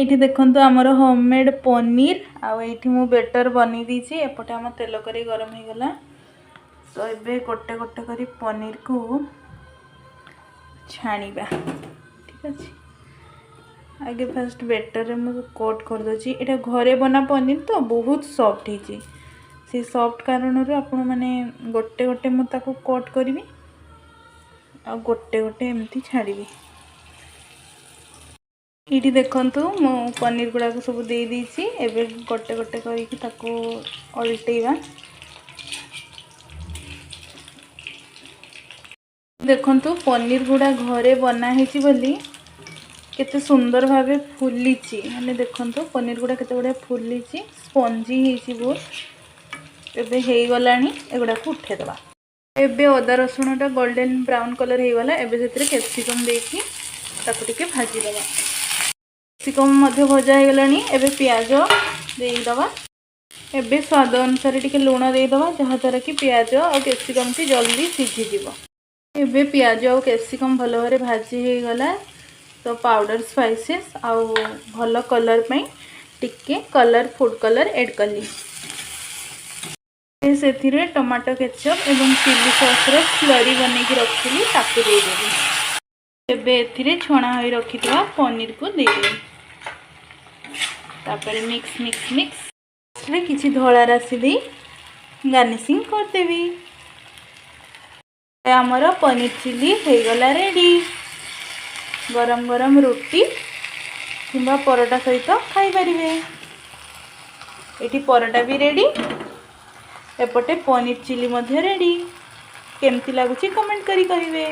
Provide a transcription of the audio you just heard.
ये देखो आमर होममेड पनीर आईठी मु बेटर बनी दीची एपटे आम तेल करी गरम हो गला। तो ये गोटे गोटे करी पनीर को छाणीबा। ठीक अच्छे आगे फास्ट बेटर रे मु कोट कर दोची। एटा घरे बना पनीर तो बहुत सॉफ्ट है से सॉफ्ट कारण आपण माने गोटे गोटे मु ताको कोट करी आ गोटे गोटे एमती छाड़ी। ये देखंतु मु पनीर गुड़ा को सब दे दीची एबे गोटे गोटे करके ताको अल्टेइबा। देखंतु पनीर गुड़ा घरे बना हेची बोली केते सुंदर भावे फुलीची। माने देखंतु पनीर गुड़ा केते बड़े फुलीची स्पंजी हेची बहुत। एबे हेई गलानी एगुड़ा को उठे दबा। एबे अदा रसुणटा गोल्डन ब्राउन कलर हे गला। एबे सेतिर कैप्सिकम देकी ताको टिके भाजी दबा। कैप्सिकम मध्य भजा हो गलानी। एबे प्याज दे दबा। एबे स्वाद अनुसार टिके लूण दे दबा जहा द्वारा कि प्याज और कैप्सिकम टी जल्दी सिझी जिवो। एबे प्याज और कैप्सिकम भल भारे भाजी हो गला। तो पाउडर स्पाइसेस आउ भल कलर पई टिके कलर फूड कलर ऐड कली। से टमाटो केचप एवं चिली सॉस रो स्लरी बने की रखी ताकू दे देबी। एबे एथिरे छणा होई रखिथवा पनीर को दे देबी। तापर मिक्स मिक्स मिक्स रे किछि धोला राशि दे गार्निशिंग कर देबी। हमर पनीर चिली हो गला रेडी। गरम गरम रोटी किंबा परोटा सहित खाई पारिबे। एटी परोटा भी रेडी एपटे पनीर चिली मध्य रेडी। केमती लागुची कमेंट करी कहिबे।